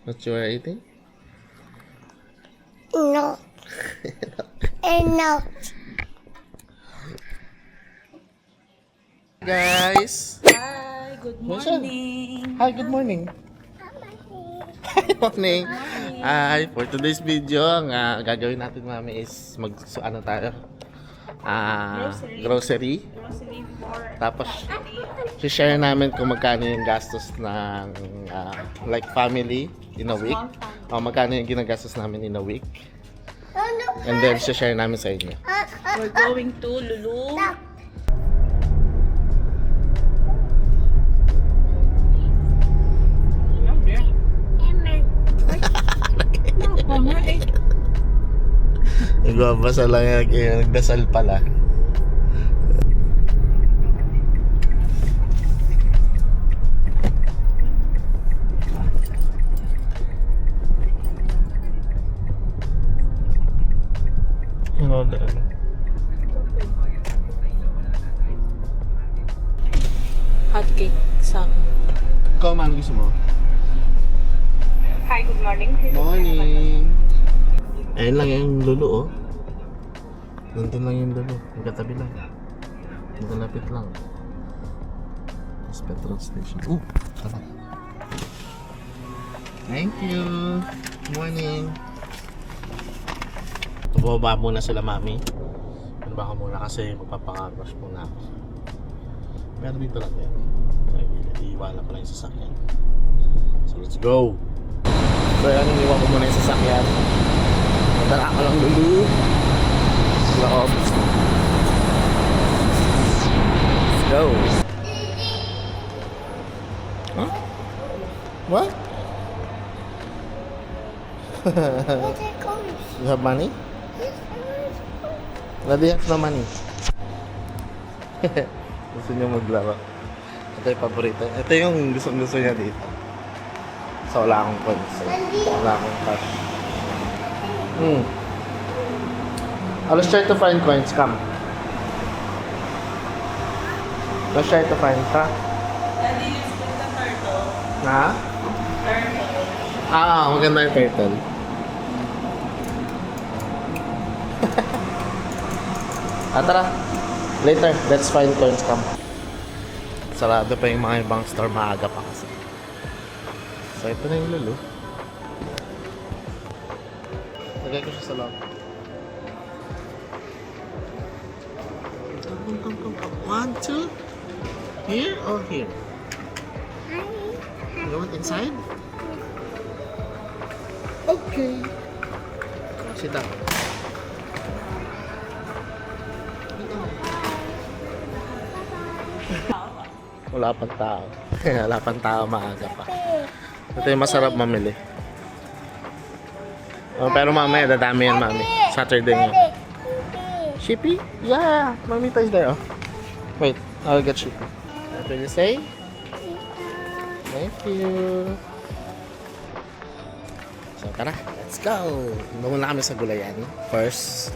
What you are eating? No. No. Guys! Hi, good morning. Hi, good morning. Good morning. Hi, for today's video, ang gagawin natin mami is ano tayo? Grocery. Grocery for Tapos, share namin kung magkano yung gastos ng like family in a week. O magkano yung ginagastos namin in a week. And then, share namin sa inyo. we're going to Lulu. Nagbabasa lang yung nagdasal pala. Hot cake sa Ikaw, man, gusto mo? Hi, good morning. Morning! Ayun lang yung lulo, oh. Nandun lang yung lulo. Magkatabi lang. Magkalapit lang. Tapos petrol station. Tara. Thank you! Morning! Bumaba muna sila, mami. Baka muna kasi magpapakarwash muna ako. Pero dito lang yan. Iiwala ko lang yung sasakyan. So let's go! So yan, iniwan ko muna yung sasakyan. Madala ko lang lulu. Loob. Let's go! Huh? What? You have money? Daddy has no money. Gusto niya maglaro. Ito yung paborito. Ito yung gusto niya dito. So wala akong coins. So, wala akong cash. Let's try to find coins. Come. Let's try to find. Ha? Daddy, let's get the turtle. Ha? Turtle. Maganda yung turtle. Tara. Later, let's find coins. Come. Sarado pa yung mga ibang store. Maaga pa kasi. So, ito na yung lulu. Lagay ko siya sa loob. Come. 1, 2. Here or here? You want inside? Okay. Sit down. Wala pang tao. Wala pang tao, maaga pa. Ito yung masarap mamili. Pero mamaya, dadami yan, mami. Saturday nga. Shippy? Yeah! Mamita is there, oh. Wait, I'll get Shippy. What will you say? Thank you. So, tara. Let's go! Muna kami sa gulayan. First.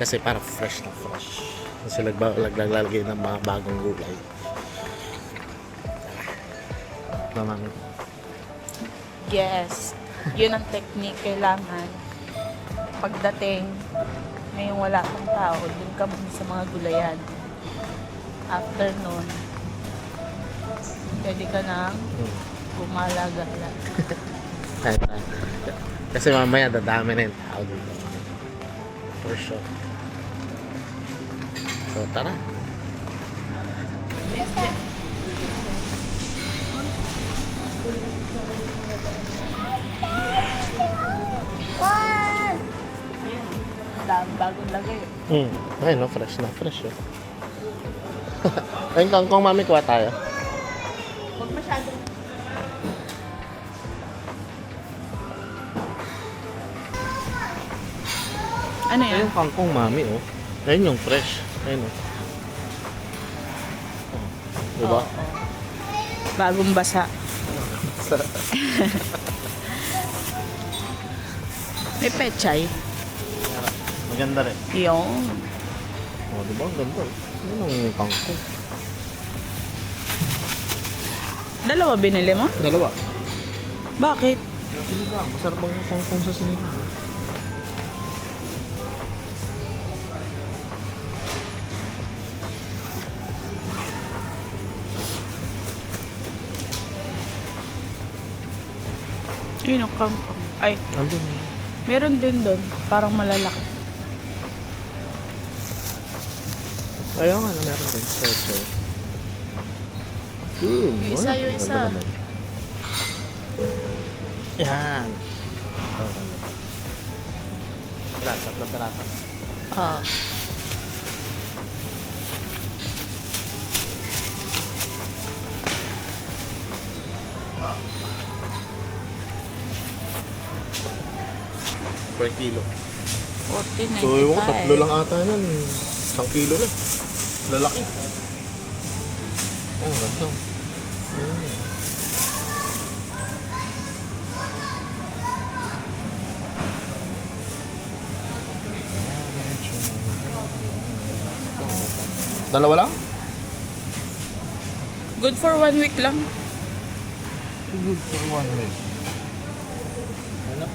Kasi para fresh na fresh. Kasi naglalagay ng mga bagong gulay. Mami. Yes. Yun ang technique kailangan. Pagdating, ngayong wala kang tao, dun ka muna sa mga gulayan. After nun, pwede ka nang gumala-gala. Kasi mamaya dadami na yung tao dito. For sure. So, tara. Bagong lagay. Ay, no, fresh na. Fresh yun. Ayun, kangkong mami, kuha tayo. Huwag masyado. Ano yan? Ayun, kangkong mami, oh. Ayun yung fresh. Ayun, oh. Diba? Oo. Bagong basa. May pechay. Maganda rin. Yung. Oh, diba? Ang ganda. Yun ang kangkong. Dalawa binili mo? Dalawa. Bakit? Sinigang. Masarap ang kangkong sa sinigang. Yun ang kangkong. Ay, Andun. meron din doon. Parang malalaki. Ayaw nga na meron din. So. Yung isa, yung isa. Yan. Pirata, pirata. Ah. Per kilo. 14.95. So, yung tatlo lang ata yan. 1 kilo na. Lalaki. Oh, ganda. Dalawa lang? Good for 1 week lang. Good for 1 week. Ano?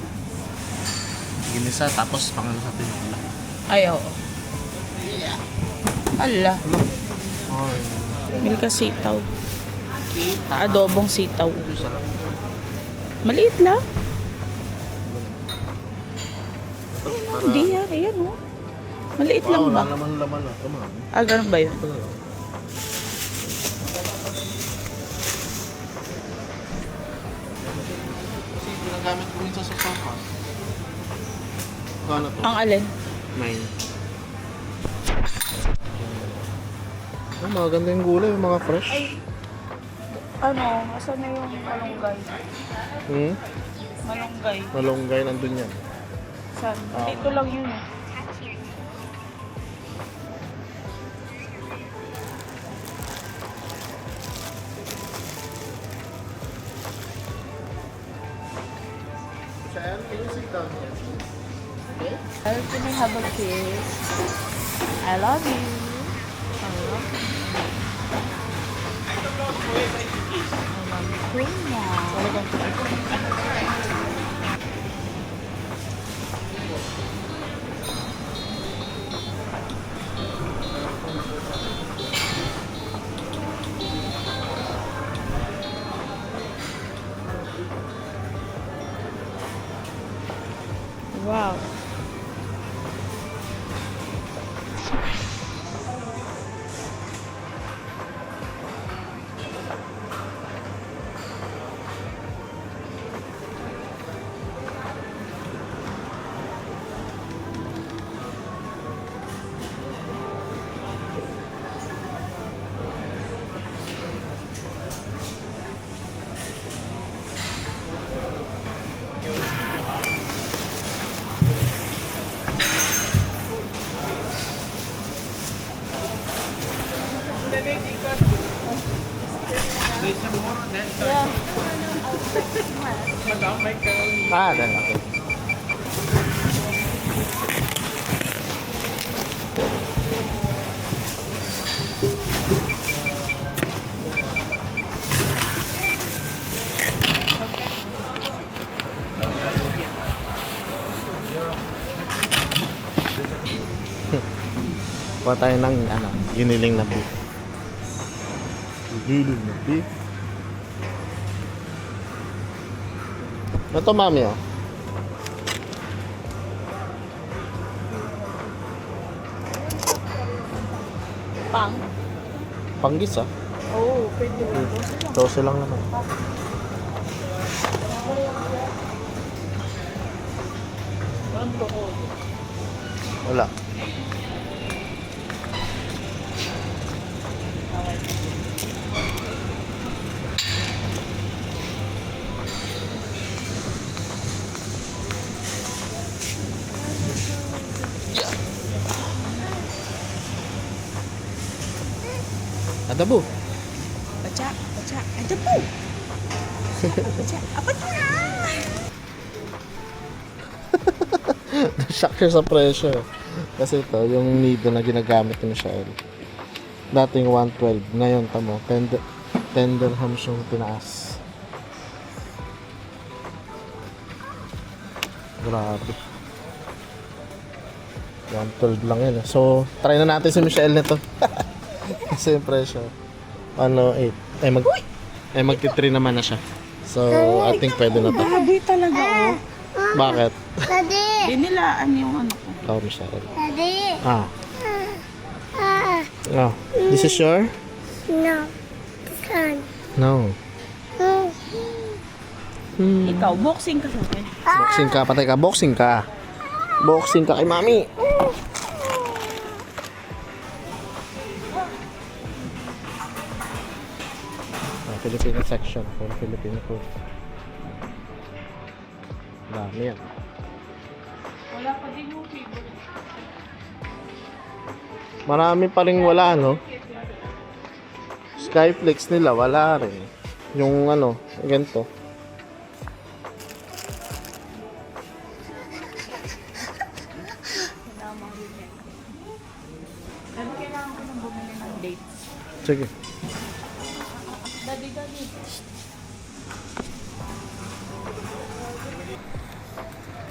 Ginisa tapos pangano sa tinola. Ay, oo. Ala. Oh, Milka sitaw. Adobong sitaw. Maliit lang. Hindi yan. Ayan, oh. Maliit lang ba? Wala naman laman na. Tama. Ah, ganun ba yun? Ito na lang. Kasi ginagamit ko minsan sa sofa. Kano to? Ang alin? 9. Oh, mga ganda yung gulay, mga fresh. Ay, ano? Asan na yung malunggay? Hmm? Malunggay. Malunggay, nandun yan. Saan? Dito lang yun. Eh. Shayan, can you sit down here? Okay? Can I have a kiss? I love you. I love you. Wow. Ah, dahil okay. Kuha tayo ng giniling na beef. Giniling na beef. Ito mami oh. Pang? Panggis ah. Oo, pwede rin. 12 lang naman. Ano ko? Wala. Adabo. Baca, baca. Ada po. Baca. Apa na? Shock siya sa presyo. Kasi ito, yung nido na ginagamit ni Michelle. Dating 112. Ngayon, tamo, 10 dirhams yung tinaas. Grabe. 112 lang yun. So, try na natin si Michelle nito. Kasi yung presyo. 8. Magti-3 naman na siya. So, I think pwede na to. Grabe talaga, oh. Bakit? Daddy. Dinilaan yung ano ko. Ikaw, Michelle. Daddy. Ah. Ah. Oh. This is your? No. Son. No. Ikaw, boxing ka sa akin. Boxing ka. Patay ka. Boxing ka. Boxing ka kay mami. Filipino section for Filipino food. Dami yan. Wala pa din yung favorite. Marami pa rin wala, no? Skyflakes nila, wala rin. Yung ganito. Daddy, kailangan ko nang bumili ng dates. Sige. Daddy.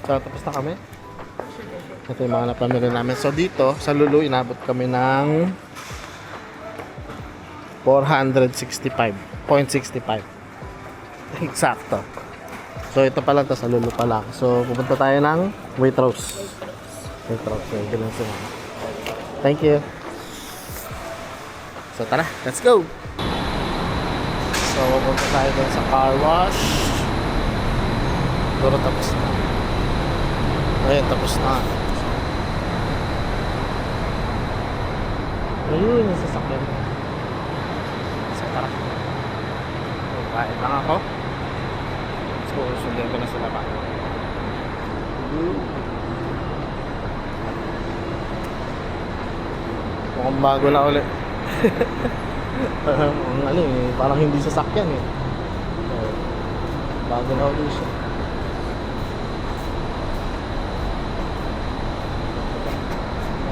So, tapos na kami. Ito yung mga napamili namin. So, dito, sa Lulu, inabot kami ng 465.65. Eksakto. So, ito pala, sa Lulu pala. So, pupunta tayo ng Waitrose. Waitrose. So, ganun sila. Thank you. So, tara. Let's go! So, pupunta tayo dun sa car wash. Siguro tapos na. Ayun, tapos na. Ayun, yung sasakyan. So, tara. Kain lang ako. So, sundan ko na sila ba. Mukhang bago na ulit. Parang hindi sasakyan eh. Bago na ulit siya.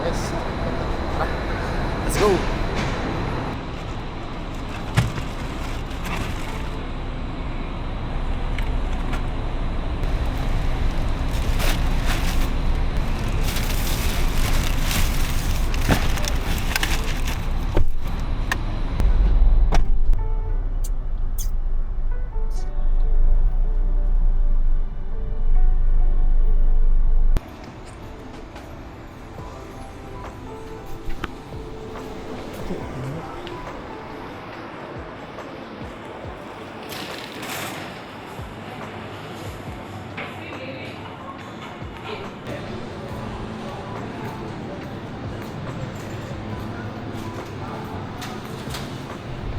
Yes. Let's go.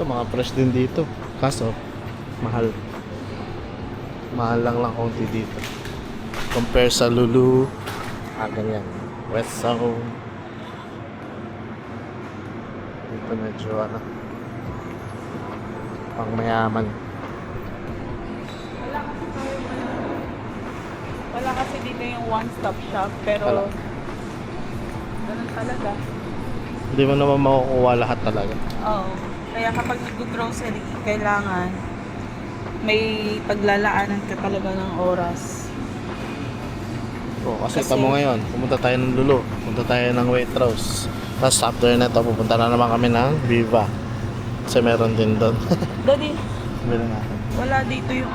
Ito, mga fresh din dito. Kaso, mahal. Mahal lang konti dito. Compare sa Lulu. Ganyan. West Zone. Dito medyo pang mayaman. Wala kasi dito yung one-stop shop, pero Wala. ganun talaga. Hindi mo naman makukuha lahat talaga. Oo. Kaya kapag nag-grocery, kailangan may paglalaanan ka talaga ng oras. Kasi Kasi- tamo ngayon, pumunta tayo ng Lulu, pupunta tayo ng Waitrose. Tapos after na ito, pupunta na naman kami ng Viva. Kasi meron din doon. Daddy, Meron natin. wala dito yung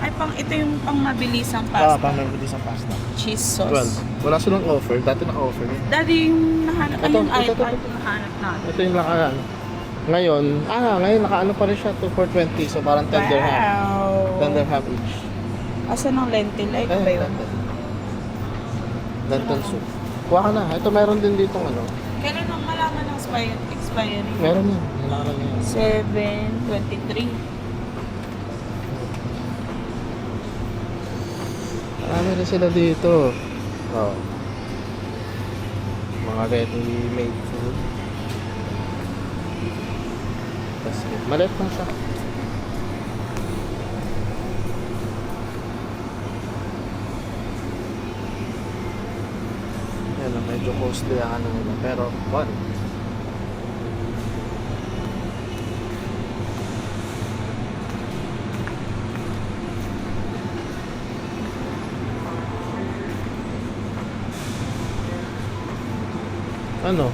Ay, ito yung pang mabilisang pasta. Pang meron din sa pasta. Cheese 12. sauce. Wala silang offer. Dati naka-offer yun. Daddy, yung nahanap, Ito, ayun, ay, ito. nahanap natin. Ito yung naka-ano. Ngayon naka-ano pa rin siya, 2 for 20. So parang 10 dirham. Wow. 10 dirham each. Asa ng lentil? Ay, Ayun, ba yun? Lentil soup. Kuha ka na. Ito meron din dito Kailan ang malaman ng expiry? Meron yan. Kailangan lang yan. 7/23. Marami rin sila dito. Oh. Mga ready-made food. Tapos maliit lang siya. Yan, medyo costly ang nila. Pero fun. Ano?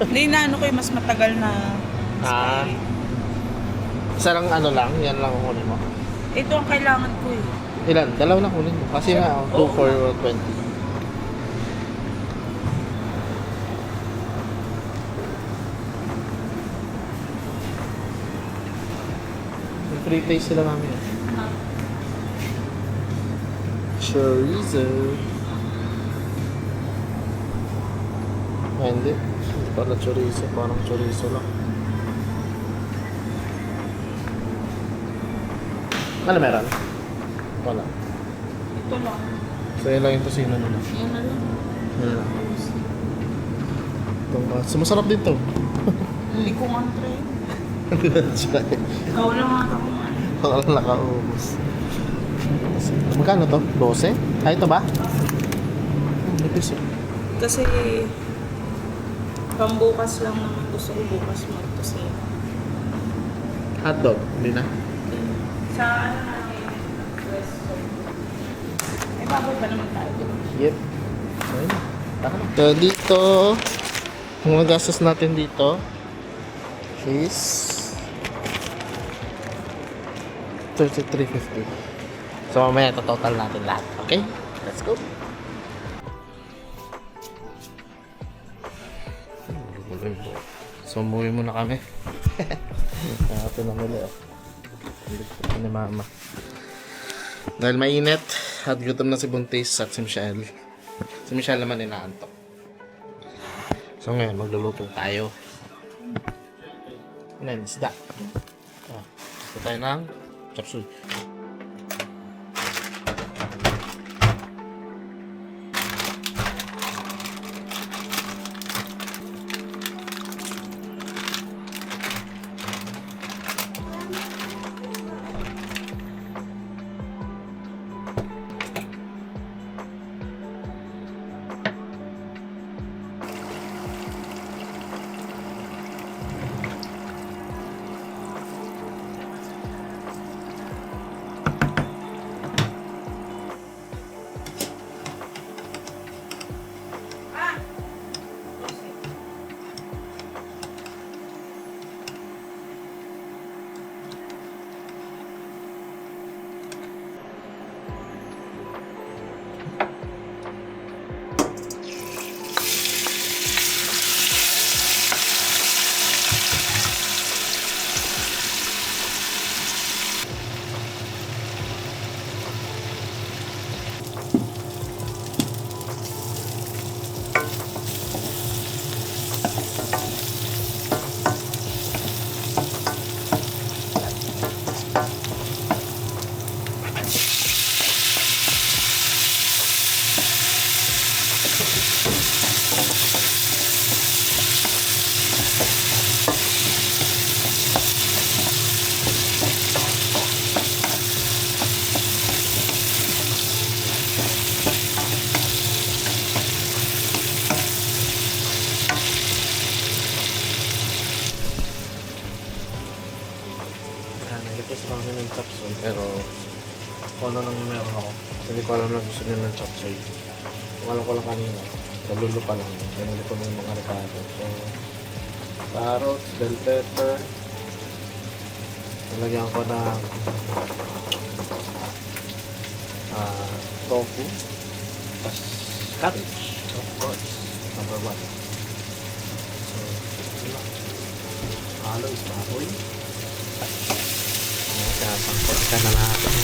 Hindi na ano ko yung mas matagal na Ah. spray. Isa lang ano lang, yan lang ang kunin mo. Ito ang kailangan ko eh. Ilan? Dalawa lang kunin mo. Kasi nga, 2 Oo. for 20. May free taste sila mami. Chorizo. Ah, hindi. Hindi pala chorizo. Parang chorizo lang. Ano meron? Wala. Ito lang. So yun lang yung tosino nila. Yan na lang. Yun lang. Masarap din to. Hindi ko nga try. Ikaw lang nga ako nga. Wala nakaubos. Magkano to? 12? Ah, ito ba? Nipis oh. Kasi pambukas lang naman gusto ko bukas magtosay. Hotdog, hindi na. Sa ano na yung resto. May baboy pa naman tayo. Yep. Ayun. Taka na. So, dito, ang mga gastos natin dito is 33.50. So, mamaya total natin lahat. Okay? Let's go. So, umuwi muna kami. Nakapin na muli oh. Ni mama. Dahil mainit at gutom na si Buntis at si Michelle. Si Michelle naman inaantok. So ngayon, magluluto tayo. Ano yun? Isda. Gusto tayo ng chop suey. Nag-request lang kami ng chop suey, pero kung ano lang yung meron ako. Hindi ko alam na gusto niya ng chop suey. Kung alam ko lang kanina, nalulo pa lang. Pinuli ko ng mga rekado. So, carrots, bell pepper. Nalagyan ko ng tofu. Tapos cabbage, of course. Number 1. So, yun lang. Halo is baboy. Sasangkot ka na natin.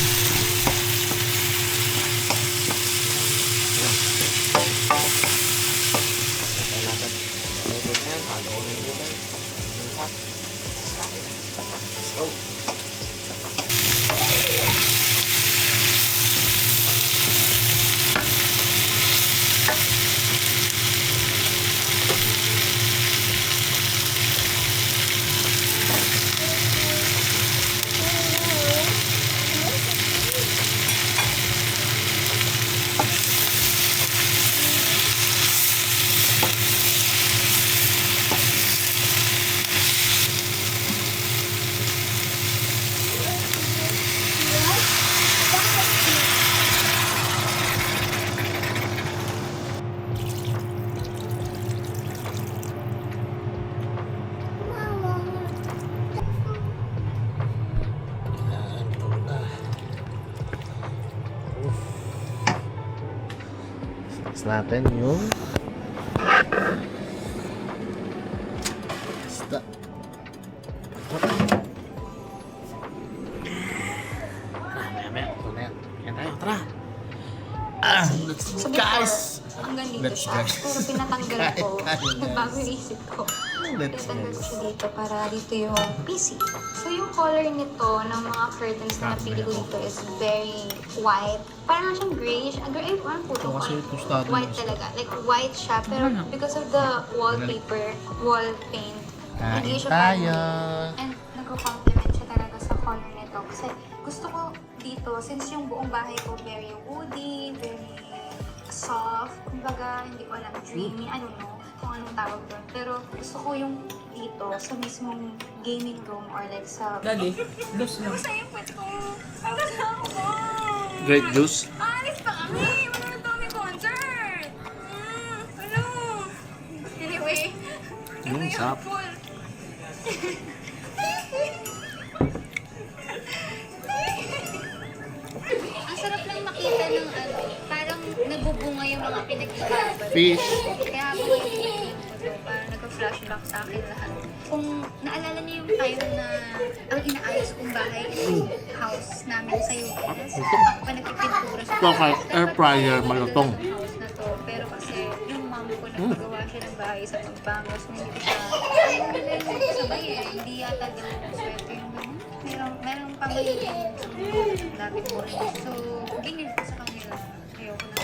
Sasangkot natin. Ayun yan. Halo-halo yun. Let's go. Unbox natin yung isda. Maya. Ito na yan. Yan tayo. Tara. Let's So guys. before, hanggang dito Let's siya. guys. Pero pinatanggal ko. Bago yung isip ko. Let's Pinatanggal ko guys. siya dito para dito yung PC. So yung color nito ng mga curtains na napili ko dito is very white. Parang siyang grayish. Gray, parang puto ko. Kasi tostado White siya. talaga. Like white siya. Pero because of the wallpaper, wall paint, hindi Kain siya tayo. parang- And nagko-complement siya talaga sa color nito. Kasi gusto ko dito, since yung buong bahay ko very woody, very soft, kumbaga, hindi ko alam, dreamy, I don't know kung anong tawag doon. Pero gusto ko yung dito, sa mismong gaming room or like sa... Daddy, dos lang. Basta yung pwede kong... Alas na ako! Grape juice. Alis pa kami! Manonood pa kami concert! Ano? Anyway, ito yung sarap. full. Ang sarap lang makita ng ano, parang nagbubunga yung mga pinag-iiban. Fish. Kaya habang nag-iiban ko to, parang nagka-flashback sa akin lahat. Kung naalala niyo yung time na ang inaayos kong bahay is yung house namin sa US. Ako pa nagpipintura sa Ito kahit air fryer, malutong. house na to. Pero kasi yung mom ko nagpagawa siya ng bahay sa Pampanga. So hindi ko siya, ayaw nila yung sabay eh. Hindi yata daw swerte yung ganun. Merong pamilya yung lapit mo rin. So, ginil ko sa kanila. Ayoko na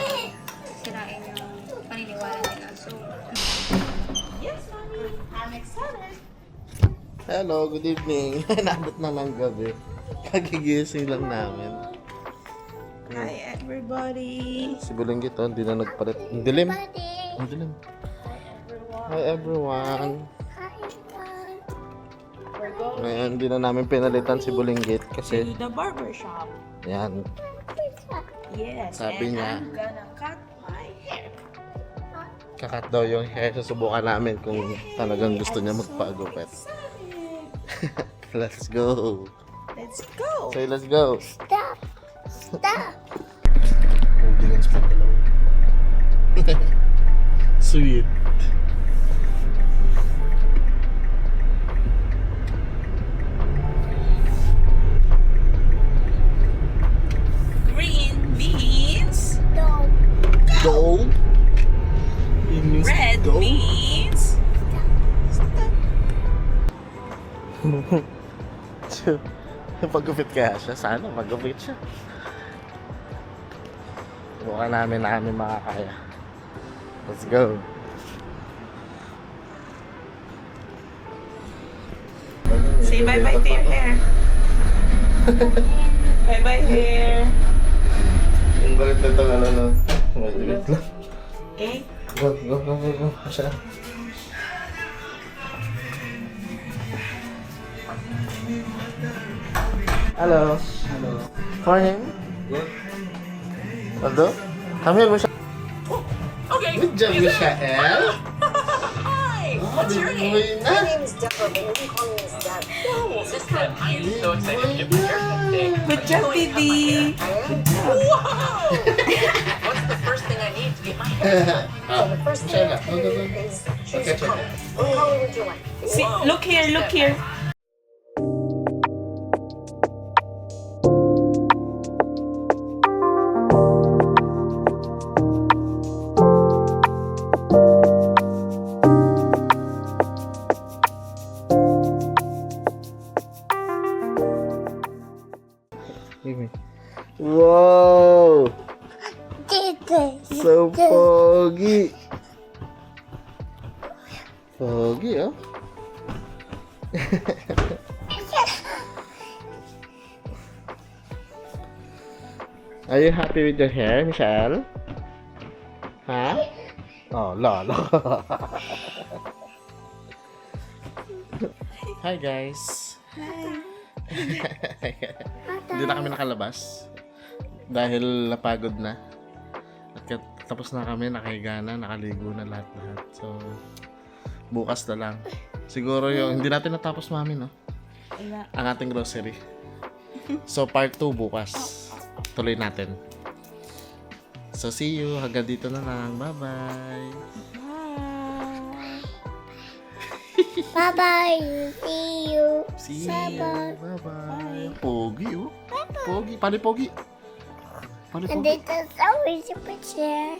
sirain yung paniniwala nila. So, Yes, mommy. I'm excited. Hello, good evening. Nabot na lang gabi. Kagigising lang namin. Hi, everybody. Si Bulinggit, oh, hindi na nagpalit. Ang dilim. Ang dilim. Hi everyone. Ngayon, hindi na namin pinalitan si Bulinggit To kasi, the barber shop. yan, Yes. Sabi and niya. I'm gonna cut my hair. kakat daw yung hair. Susubukan namin kung talagang gusto niya magpagupit. Let's go. Let's go. Say, let's go. Stop. Stop. Holding pa dalawa. Sweet. Green beans. No. Go. Yun yung Red go. beans. Pagupit kaya siya. Sana pagupit siya. Subukan namin makakaya. Let's go. Say bye-bye to your hair. Bye-bye hair. Yung galit na itong ano no. Malilit lang. Okay? Go. Siya. Hello. Hello. Morning. Good. Aldo? Come here, Michelle. Okay. Good job, Michelle. Hi. What's your name? Big boy na. name's Deborah, but you can call me Miss Deb. Oh, sister. I am so excited to get my haircut today. Good job, baby. Wow! What's the first thing I need to get my hair? So the first thing you Michelle, have to go, do go, go. is choose Okay, a color. What color would you like? See, look here, look here. Give me. Wow! So pogi. Pogi, oh. Are you happy with your hair, Michelle? Huh? Oh, lolo. Hi, guys. Hindi na kami nakalabas dahil napagod na. At tapos na kami, nakahiga na, nakaligo na lahat-lahat. So, bukas na lang. Siguro yung, hindi natin natapos, mami, no? Wala. Ang ating grocery. So, part 2 bukas. Tuloy natin. So, see you. Hanggang dito na lang. Bye-bye. Bye-bye. See you. See you. Bye-bye. Bye-bye. Pogi, oh. Pogi. Paano yung pogi? Paano yung pogi? Nandito sa Wisi Picture.